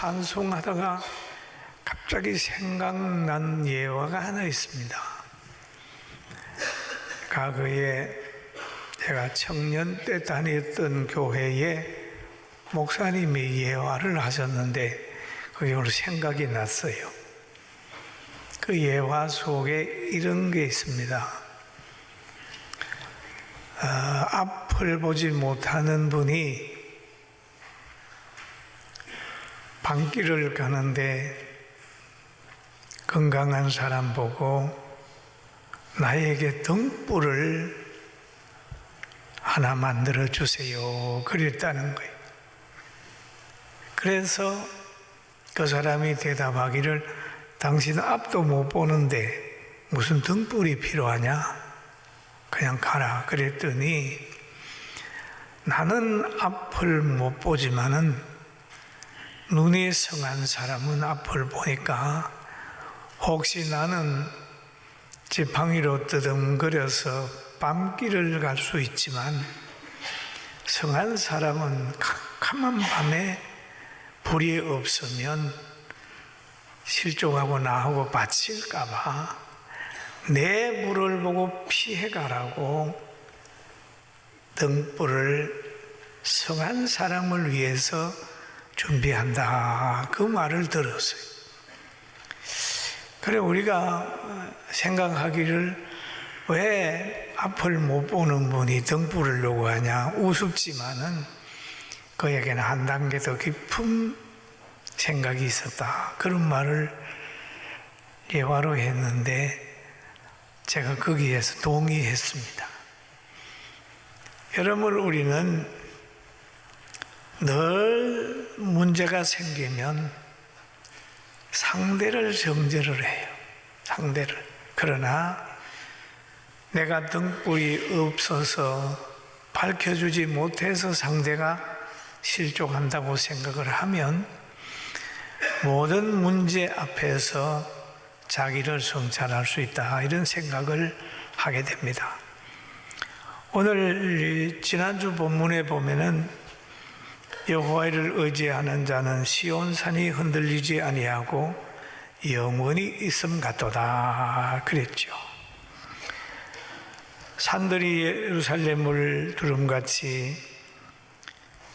찬송하다가 갑자기 생각난 예화가 하나 있습니다. 과거에 제가 청년 때 다녔던 교회에 목사님이 예화를 하셨는데 그게 오늘 생각이 났어요. 그 예화 속에 이런 게 있습니다. 앞을 보지 못하는 분이 밤길을 가는데 건강한 사람 보고 나에게 등불을 하나 만들어 주세요 그랬다는 거예요. 그래서 그 사람이 대답하기를 당신 앞도 못 보는데 무슨 등불이 필요하냐? 그냥 가라 그랬더니 나는 앞을 못 보지만은 눈이 성한 사람은 앞을 보니까 혹시 나는 지팡이로 뜨듬거려서 밤길을 갈 수 있지만 성한 사람은 캄캄한 밤에 불이 없으면 실종하고 나하고 바칠까봐 내 불을 보고 피해가라고 등불을 성한 사람을 위해서 준비한다. 그 말을 들었어요. 그래 우리가 생각하기를 왜 앞을 못 보는 분이 등불을 요구하냐 우습지만은 그에게는 한 단계 더 깊은 생각이 있었다. 그런 말을 예화로 했는데 제가 거기에서 동의했습니다. 여러분 우리는 늘 문제가 생기면 상대를 정죄를 해요. 상대를. 그러나 내가 등불이 없어서 밝혀주지 못해서 상대가 실족한다고 생각을 하면 모든 문제 앞에서 자기를 성찰할 수 있다. 이런 생각을 하게 됩니다. 오늘 지난주 본문에 보면은 여호와를 의지하는 자는 시온산이 흔들리지 아니하고 영원히 있음 같도다 그랬죠. 산들이 예루살렘을 두름같이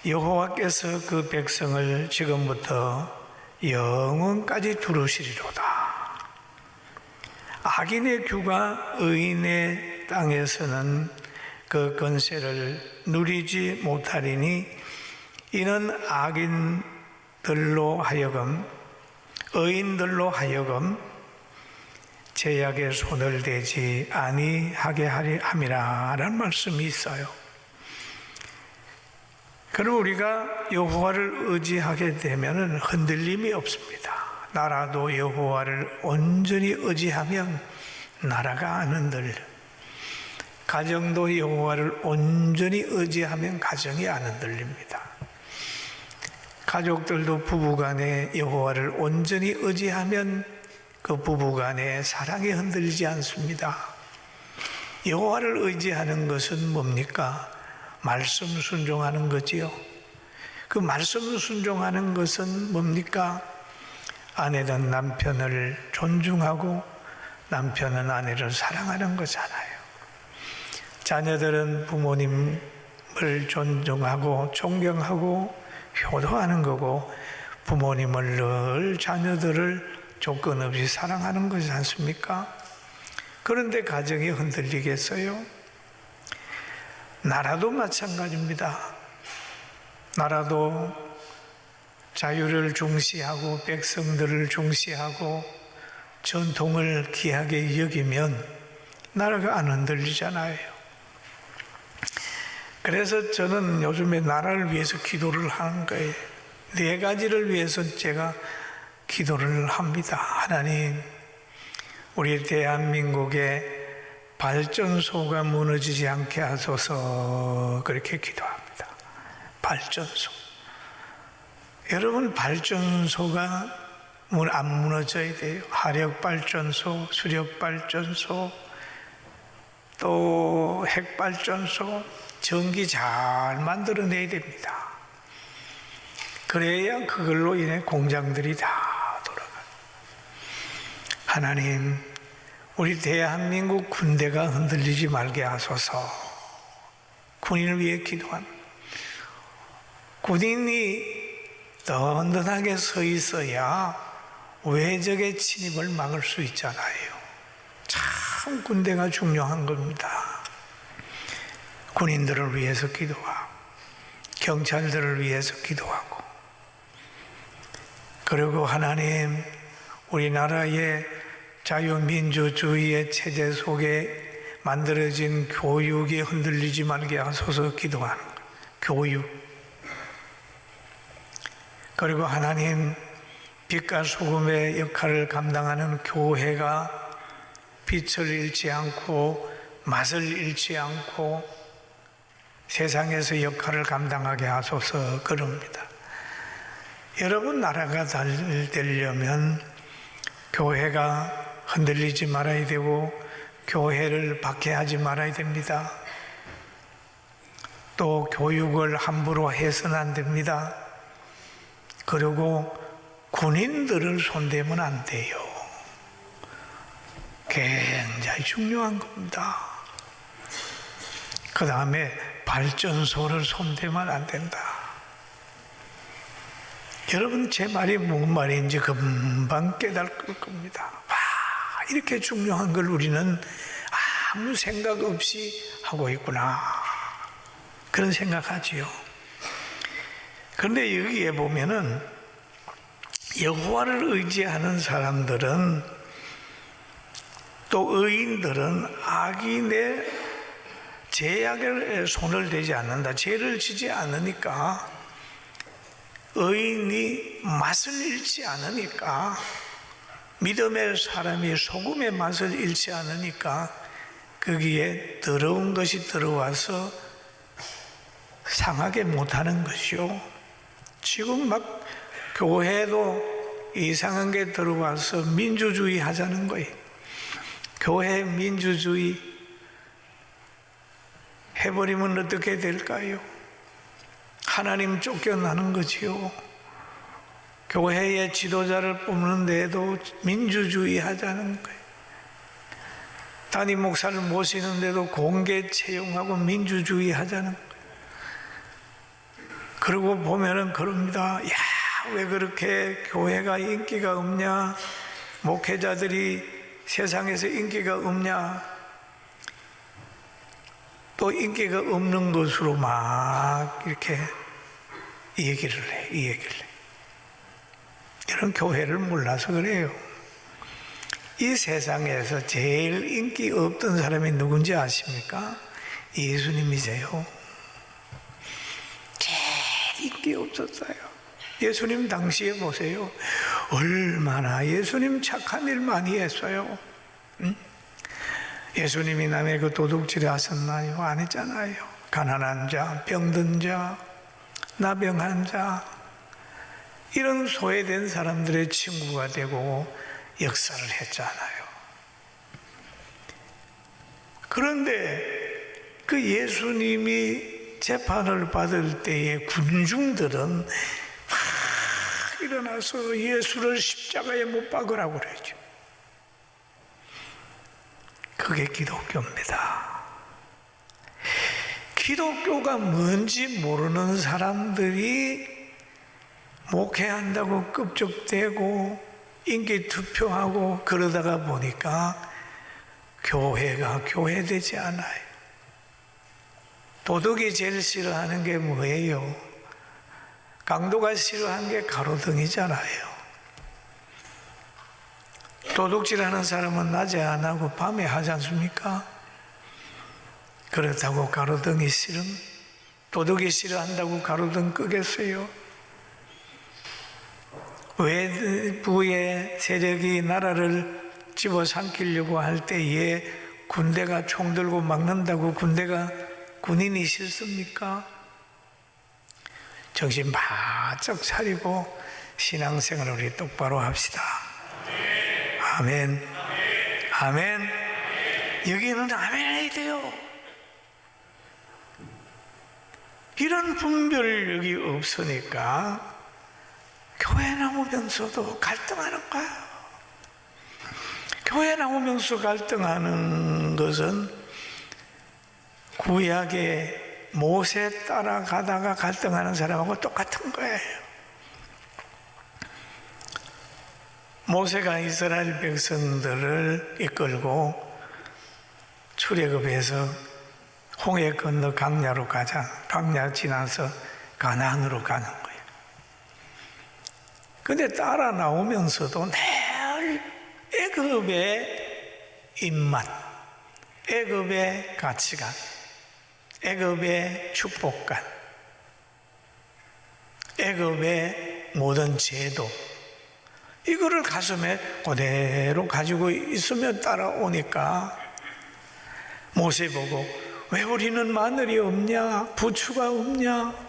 여호와께서 그 백성을 지금부터 영원까지 두르시리로다. 악인의 규가 의인의 땅에서는 그 권세를 누리지 못하리니 이는 악인들로 하여금 의인들로 하여금 제약에 손을 대지 아니하게 함이라 라는 말씀이 있어요. 그럼 우리가 여호와를 의지하게 되면 흔들림이 없습니다. 나라도 여호와를 온전히 의지하면 나라가 안 흔들려. 가정도 여호와를 온전히 의지하면 가정이 안 흔들립니다. 가족들도 부부간에 여호와를 온전히 의지하면 그 부부간에 사랑이 흔들리지 않습니다. 여호와를 의지하는 것은 뭡니까? 말씀 순종하는 거지요. 그 말씀 순종하는 것은 뭡니까? 아내는 남편을 존중하고 남편은 아내를 사랑하는 거잖아요. 자녀들은 부모님을 존중하고 존경하고 효도하는 거고 부모님을 늘 자녀들을 조건 없이 사랑하는 것이지 않습니까? 그런데 가정이 흔들리겠어요? 나라도 마찬가지입니다. 나라도 자유를 중시하고 백성들을 중시하고 전통을 귀하게 여기면 나라가 안 흔들리잖아요. 그래서 저는 요즘에 나라를 위해서 기도를 하는 거예요. 4가지를 위해서 제가 기도를 합니다. 하나님, 우리 대한민국의 발전소가 무너지지 않게 하소서. 그렇게 기도합니다. 발전소. 여러분, 발전소가 안 무너져야 돼요. 화력발전소, 수력발전소, 또 핵발전소, 전기 잘 만들어내야 됩니다. 그래야 그걸로 인해 공장들이 다 돌아가요. 하나님, 우리 대한민국 군대가 흔들리지 말게 하소서. 군인을 위해 기도합니다. 군인이 든든하게 서 있어야 외적의 침입을 막을 수 있잖아요. 참 군대가 중요한 겁니다. 군인들을 위해서 기도하고 경찰들을 위해서 기도하고, 그리고 하나님, 우리나라의 자유민주주의의 체제 속에 만들어진 교육이 흔들리지 말게 하소서 기도하는 거예요. 교육. 그리고 하나님, 빛과 소금의 역할을 감당하는 교회가 빛을 잃지 않고 맛을 잃지 않고 세상에서 역할을 감당하게 하소서 그럽니다. 여러분, 나라가 잘 되려면 교회가 흔들리지 말아야 되고 교회를 박해하지 말아야 됩니다. 또 교육을 함부로 해서는 안 됩니다. 그리고 군인들을 손대면 안 돼요. 굉장히 중요한 겁니다. 그 다음에 발전소를 손대면 안 된다. 여러분, 제 말이 뭔 말인지 금방 깨달을 겁니다. 이렇게 중요한 걸 우리는 아무 생각 없이 하고 있구나, 그런 생각하지요. 그런데 여기에 보면은 여호와를 의지하는 사람들은, 또 의인들은 악인의 죄악에 손을 대지 않는다. 죄를 지지 않으니까, 의인이 맛을 잃지 않으니까, 믿음의 사람이 소금의 맛을 잃지 않으니까 거기에 더러운 것이 들어와서 상하게 못하는 것이요. 지금 막 교회도 이상한 게 들어와서 민주주의 하자는 거예요. 교회 민주주의 해버리면 어떻게 될까요? 하나님 쫓겨나는 거지요. 교회의 지도자를 뽑는데도 민주주의 하자는 거예요. 담임 목사를 모시는데도 공개 채용하고 민주주의 하자는 거예요. 그러고 보면은 그럽니다. 야, 왜 그렇게 교회가 인기가 없냐? 목회자들이 세상에서 인기가 없냐? 또 인기가 없는 것으로 막 이렇게 이 얘기를 해. 이런 교회를 몰라서 그래요. 이 세상에서 제일 인기 없던 사람이 누군지 아십니까? 예수님이세요. 제일 인기 없었어요. 예수님 당시에 보세요. 얼마나 예수님 착한 일 많이 했어요. 응? 예수님이 남의 그 도둑질 하셨나요? 안 했잖아요. 가난한 자, 병든 자, 나병한 자, 이런 소외된 사람들의 친구가 되고 역사를 했잖아요. 그런데 그 예수님이 재판을 받을 때에 군중들은 막 일어나서 예수를 십자가에 못 박으라고 그러죠. 그게 기독교입니다. 기독교가 뭔지 모르는 사람들이 목회한다고 껍적대고 인기 투표하고 그러다가 보니까 교회가 교회되지 않아요. 도둑이 제일 싫어하는 게 뭐예요? 강도가 싫어하는 게 가로등이잖아요. 도둑질하는 사람은 낮에 안 하고 밤에 하지 않습니까? 그렇다고 가로등이 싫음? 도둑이 싫어한다고 가로등 끄겠어요? 외부의 세력이 나라를 집어삼키려고 할 때에 군대가 총 들고 막는다고 군인이 싫습니까? 정신 바짝 차리고 신앙생활을 우리 똑바로 합시다. 아멘. 아멘. 여기는 아멘 해야 돼요. 이런 분별력이 없으니까 교회 나오면서도 갈등하는 거야. 교회 나오면서 갈등하는 것은 구약의 모세 따라가다가 갈등하는 사람하고 똑같은 거예요. 모세가 이스라엘 백성들을 이끌고 출애굽해서 홍해 건너 강야로 가자. 강야 지나서 가나안으로 가는 거예요. 근데 따라 나오면서도 늘 애굽의 입맛, 애굽의 가치관, 애굽의 축복관, 애굽의 모든 제도, 이거를 가슴에 그대로 가지고 있으면 따라오니까 모세 보고 왜 우리는 마늘이 없냐? 부추가 없냐?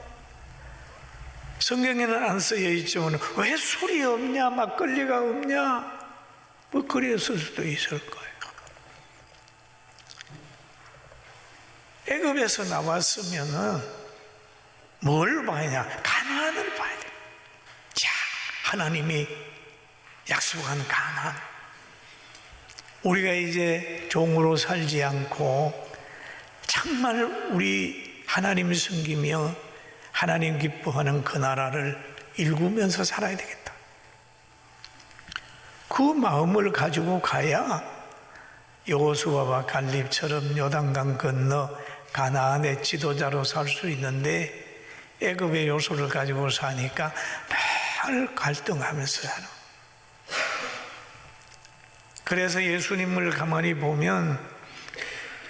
성경에는 안 쓰여 있지만 왜 술이 없냐? 막걸리가 없냐? 뭐 그랬을 수도 있을 거예요. 애굽에서 나왔으면은 뭘 봐야 하냐? 가나안을 봐야 돼. 자, 하나님이 약속한 가나안. 우리가 이제 종으로 살지 않고 정말 우리 하나님 섬기며 하나님 기뻐하는 그 나라를 일구면서 살아야 되겠다. 그 마음을 가지고 가야 여호수아와 갈렙처럼 요단강 건너 가나안의 지도자로 살 수 있는데 애굽의 요소를 가지고 사니까 늘 갈등하면서 사는. 그래서 예수님을 가만히 보면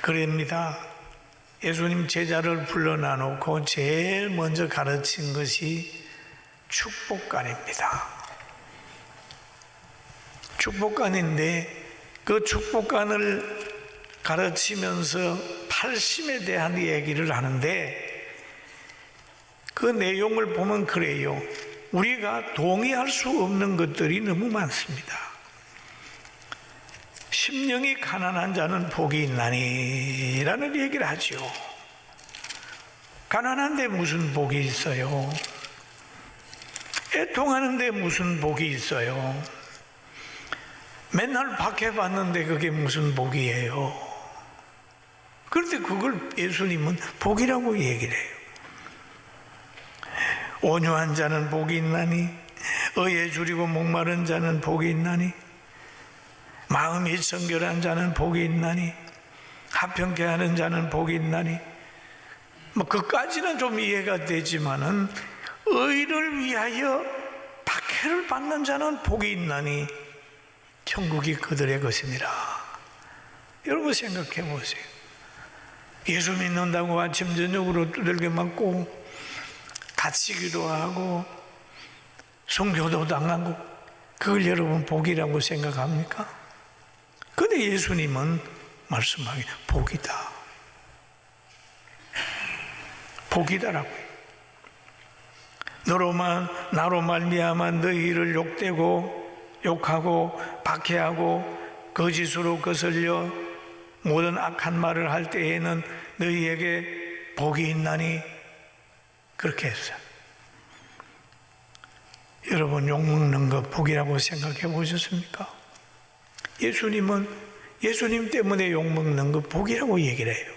그럽니다. 예수님 제자를 불러놔놓고 제일 먼저 가르친 것이 축복관입니다. 축복관인데 그 축복관을 가르치면서 팔심에 대한 얘기를 하는데 그 내용을 보면 그래요. 우리가 동의할 수 없는 것들이 너무 많습니다. 심령이 가난한 자는 복이 있나니 라는 얘기를 하죠. 가난한데 무슨 복이 있어요? 애통하는데 무슨 복이 있어요? 맨날 박해받는데 그게 무슨 복이에요? 그런데 그걸 예수님은 복이라고 얘기를 해요. 온유한 자는 복이 있나니, 의에 줄이고 목마른 자는 복이 있나니, 마음이 정결한 자는 복이 있나니, 합평케 하는 자는 복이 있나니, 뭐 그까지는 좀 이해가 되지만은 의를 위하여 박해를 받는 자는 복이 있나니 천국이 그들의 것이니라. 여러분 생각해 보세요. 예수 믿는다고 아침 저녁으로 두들겨 맞고 다치기도 하고 순교도 당하고 그걸 여러분 복이라고 생각합니까? 근데 예수님은 말씀하기 복이다. 복이다라고요. 나로 말미암아 너희를 욕하고 박해하고 거짓으로 거슬려 모든 악한 말을 할 때에는 너희에게 복이 있나니 그렇게 했어요. 여러분 욕먹는 거 복이라고 생각해 보셨습니까? 예수님 때문에 욕먹는 거 복이라고 얘기를 해요.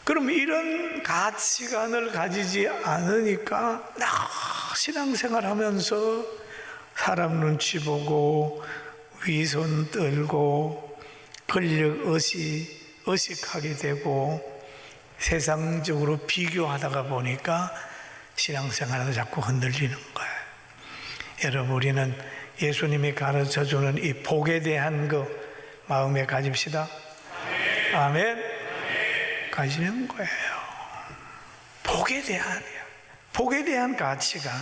그럼 이런 가치관을 가지지 않으니까 신앙생활 하면서 사람 눈치 보고 위선 떨고 권력 의식하게 되고 세상적으로 비교하다가 보니까 신앙생활에서 자꾸 흔들리는 거예요. 여러분 우리는 예수님이 가르쳐주는 이 복에 대한 거 마음에 가집시다. 아멘. 가지는 거예요. 복에 대한 가치관.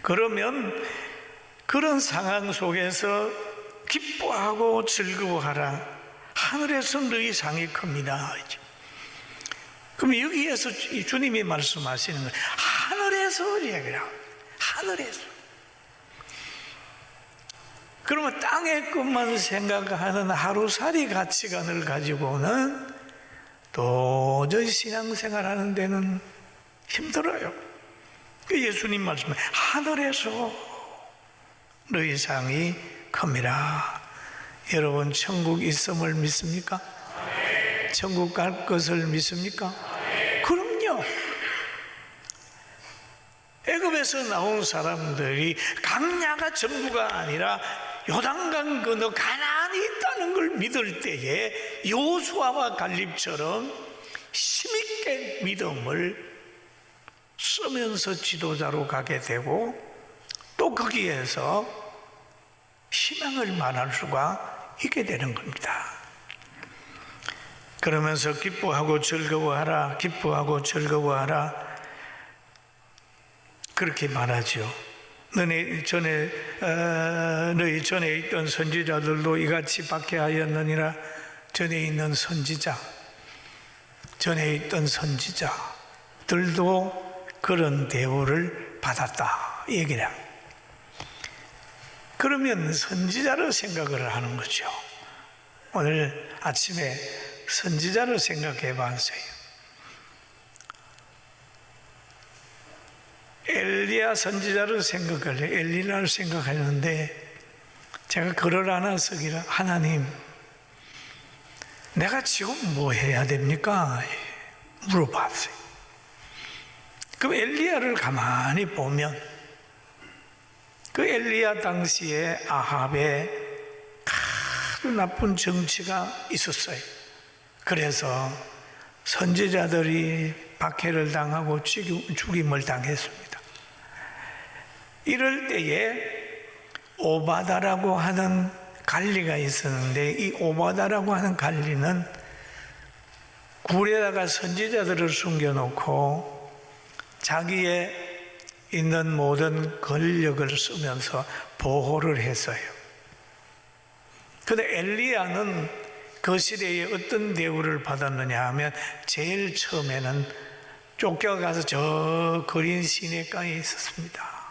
그러면 그런 상황 속에서 기뻐하고 즐거워하라. 하늘에서 너희 상이 큽니다. 그럼 여기에서 주님이 말씀하시는 거예요. 하늘에서 얘기라. 하늘에서. 그러면 땅의 것만 생각하는 하루살이 가치관을 가지고는 도저히 신앙생활 하는 데는 힘들어요. 그 예수님 말씀에 하늘에서 너희 상이 큽니다. 여러분 천국 있음을 믿습니까? 천국 갈 것을 믿습니까? 그럼요. 애굽에서 나온 사람들이 강야가 전부가 아니라 요단강 건너 가나안이 있다는 걸 믿을 때에 여호수아와 갈렙처럼 힘있게 믿음을 쓰면서 지도자로 가게 되고 또 거기에서 희망을 말할 수가 있게 되는 겁니다. 그러면서 기뻐하고 즐거워하라, 기뻐하고 즐거워하라, 그렇게 말하죠. 너희 전에 있던 선지자들도 이같이 박해하였느니라. 전에 있는 선지자, 전에 있던 선지자들도 그런 대우를 받았다 얘기를. 그러면 선지자를 생각을 하는 거죠. 오늘 아침에 선지자를 생각해 봤어요. 엘리야 선지자를 엘리야를 생각하는데 제가 글을 하나 쓰기를, 하나님 내가 지금 뭐 해야 됩니까? 물어봤어요. 그럼 엘리야를 가만히 보면 그 엘리야 당시에 아합의 아주 나쁜 정치가 있었어요. 그래서 선지자들이 박해를 당하고 죽임을 당했습니다. 이럴 때에 오바다라고 하는 관리가 있었는데, 이 오바다라고 하는 관리는 굴에다가 선지자들을 숨겨놓고 자기의 있는 모든 권력을 쓰면서 보호를 했어요. 그런데 엘리야는 그 시대에 어떤 대우를 받았느냐 하면, 제일 처음에는 쫓겨가서 저 거린 시내가에 있었습니다.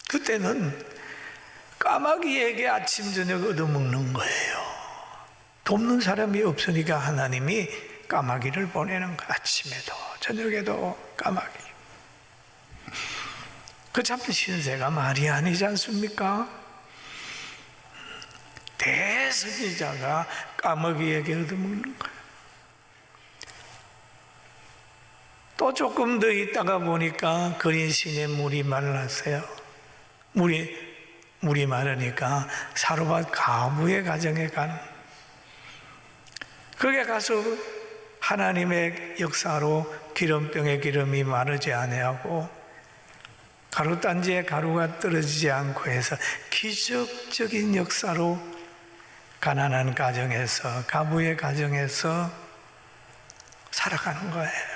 그때는 까마귀에게 아침 저녁 얻어먹는 거예요. 돕는 사람이 없으니까 하나님이 까마귀를 보내는 거. 아침에도 저녁에도 까마귀. 그 참 신세가 말이 아니지 않습니까? 대선지자가 까마귀에게 얻어먹는 거예요. 또 조금 더 있다가 보니까 거린 시내 물이 말랐어요. 물이 마르니까 사르밧 가부의 가정에 가는, 거기에 가서 하나님의 역사로 기름병에 기름이 마르지 아니하고 가루단지에 가루가 떨어지지 않고 해서 기적적인 역사로 가난한 가정에서, 가부의 가정에서 살아가는 거예요.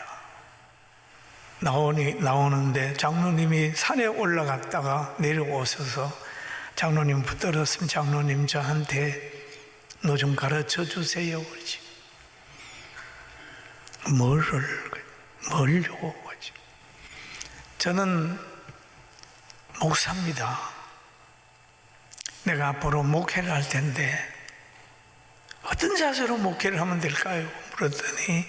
나오는데 장로님이 산에 올라갔다가 내려오셔서 장로님 붙들었으면, 장로님 저한테 너 좀 가르쳐 주세요. 그러지. 뭘요? 그러지. 저는 목사입니다. 내가 앞으로 목회를 할 텐데 어떤 자세로 목회를 하면 될까요? 물었더니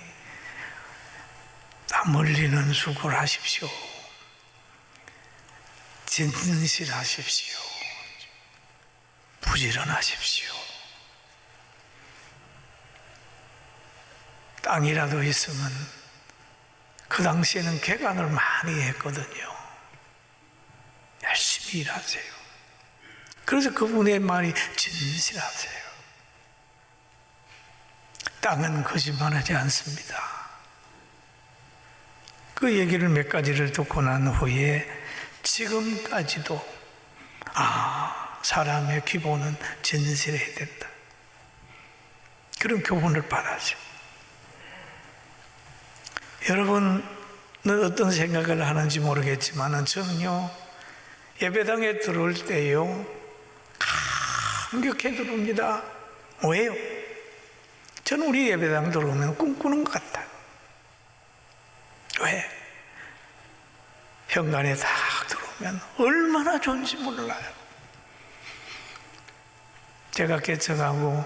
남 흘리는 수고를 하십시오. 진실하십시오. 부지런하십시오. 땅이라도 있으면, 그 당시에는 개간을 많이 했거든요. 열심히 일하세요. 그래서 그분의 말이 진실하세요. 땅은 거짓말하지 않습니다. 그 얘기를 몇 가지를 듣고 난 후에 지금까지도 사람의 기본은 진실해야 된다, 그런 교훈을 받았죠. 여러분은 어떤 생각을 하는지 모르겠지만 저는요, 예배당에 들어올 때요 감격해 들어옵니다. 왜요? 저는 우리 예배당 들어오면 꿈꾸는 것 같아요. 왜? 현관에 딱 들어오면 얼마나 좋은지 몰라요. 제가 개척하고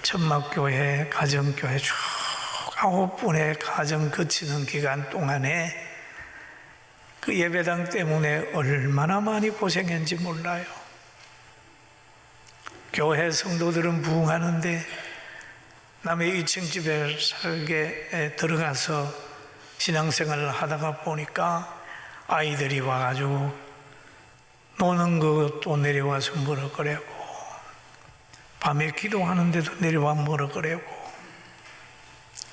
천막교회, 가정교회 쭉 9분의 가정 거치는 기간 동안에 그 예배당 때문에 얼마나 많이 고생했는지 몰라요. 교회 성도들은 부흥하는데 남의 2층 집에 살게 들어가서 신앙생활을 하다가 보니까 아이들이 와가지고 노는 것도 내려와서 멀어거리고 밤에 기도하는데도 내려와 멀어거리고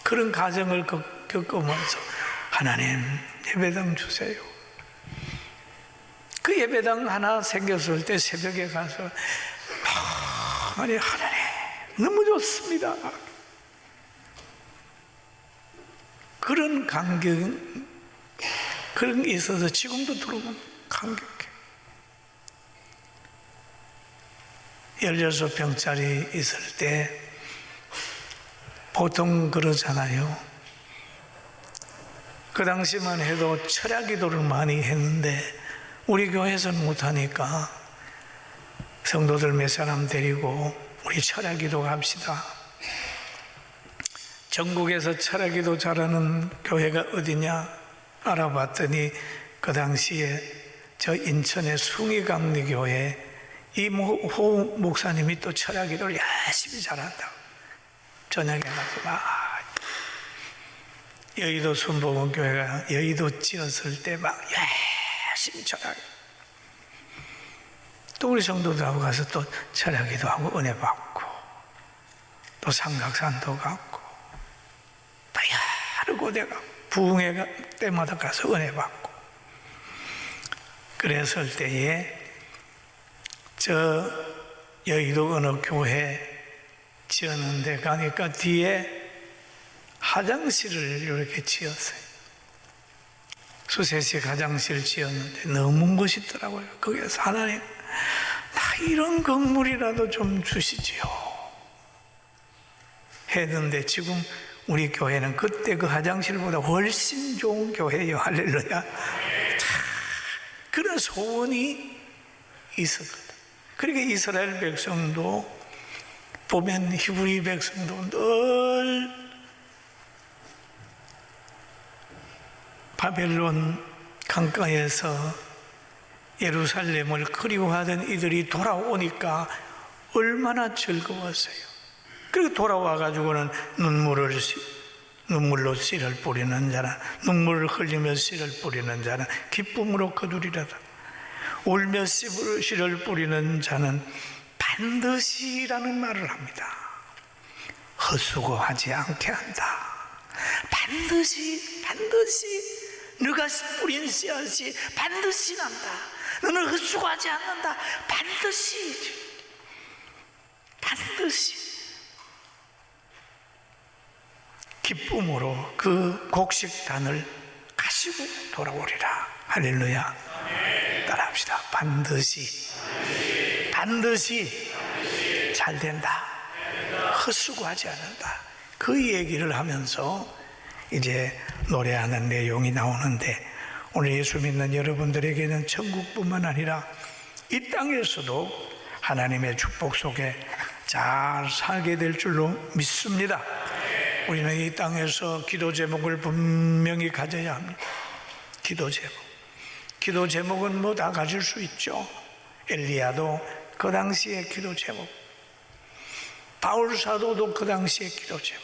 그런 가정을 겪으면서 하나님 예배당 주세요. 그 예배당 하나 생겼을 때 새벽에 가서 하나님 너무 좋습니다. 그런 감격, 그런 게 있어서 지금도 들어오면 감격해. 16병짜리 있을 때 보통 그러잖아요. 그 당시만 해도 철야 기도를 많이 했는데 우리 교회에서는 못하니까 성도들 몇 사람 데리고 우리 철야 기도 갑시다. 전국에서 철야 기도 잘하는 교회가 어디냐 알아봤더니 그 당시에 저 인천의 숭이감리교회 이호 목사님이 또 철야 기도를 열심히 잘한다고 저녁에 가서 막 여의도 순복음교회가 여의도 지었을 때 막 열심히 철야 또 우리 성도들하고 가서 또 철야 기도하고 은혜 받고 또 삼각산도 갔고 또 여러 곳에 가고 부흥회 때마다 가서 은혜 받고 그랬을 때에 저 여의도 어느 교회 지었는데 가니까 뒤에 화장실을 이렇게 지었어요. 수세식 화장실 지었는데 너무 멋있더라고요. 거기에서 하나님 나 이런 건물이라도 좀 주시지요 했는데 지금 우리 교회는 그때 그 화장실보다 훨씬 좋은 교회예요. 할렐루야. 그런 소원이 있었거든. 그러니까 이스라엘 백성도 보면 히브리 백성도 늘 바벨론 강가에서 예루살렘을 그리워하던 이들이 돌아오니까 얼마나 즐거웠어요. 그리고 돌아와가지고는 눈물로 씨를 뿌리는 자는 눈물을 흘리며 씨를 뿌리는 자는 기쁨으로 거두리라다. 울며 씨를 뿌리는 자는 반드시라는 말을 합니다. 헛수고하지 않게 한다. 반드시 너가 뿌린 씨앗이 반드시 난다. 너는 헛수고하지 않는다. 반드시 기쁨으로 그 곡식단을 가지고 돌아오리라. 할렐루야. 따라합시다. 반드시 잘 된다. 헛수고하지 않는다. 그 얘기를 하면서 이제 노래하는 내용이 나오는데 오늘 예수 믿는 여러분들에게는 천국뿐만 아니라 이 땅에서도 하나님의 축복 속에 잘 살게 될 줄로 믿습니다. 우리는 이 땅에서 기도 제목을 분명히 가져야 합니다. 기도 제목은 뭐 다 가질 수 있죠. 엘리야도 그 당시의 기도 제목, 바울 사도도 그 당시의 기도 제목.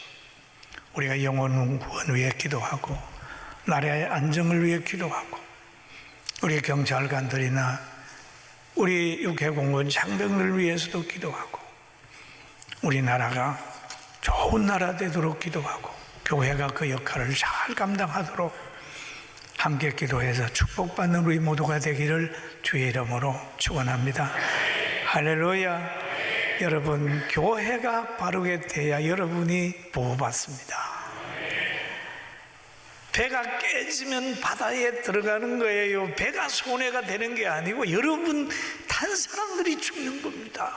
우리가 영혼 구원 위해 기도하고 나라의 안정을 위해 기도하고 우리 경찰관들이나 우리 육해공무원 장병들 위해서도 기도하고 우리나라가 좋은 나라 되도록 기도하고 교회가 그 역할을 잘 감당하도록 함께 기도해서 축복받는 우리 모두가 되기를 주의 이름으로 축원합니다. 할렐루야. 여러분, 교회가 바르게 돼야 여러분이 보호받습니다. 배가 깨지면 바다에 들어가는 거예요. 배가 손해가 되는 게 아니고 여러분 탄 사람들이 죽는 겁니다.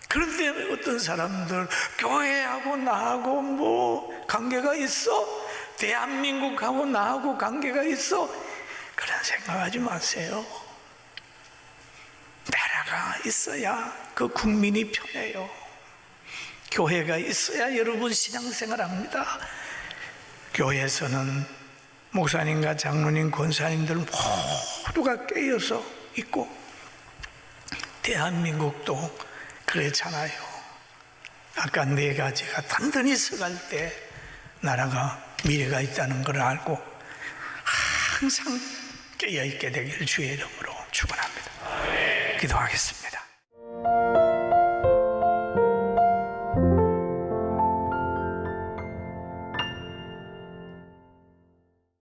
그런데 어떤 사람들 교회하고 나하고 뭐 관계가 있어? 대한민국하고 나하고 관계가 있어? 그런 생각하지 마세요. 나라가 있어야 그 국민이 편해요. 교회가 있어야 여러분 신앙생활 합니다. 교회에서는 목사님과 장로님, 권사님들 모두가 깨어서 있고, 대한민국도 그렇잖아요. 아까 네 가지가 단단히 서갈 때 나라가 미래가 있다는 걸 알고 항상 깨어있게 되기를 주의 이름으로 축원합니다. 기도하겠습니다.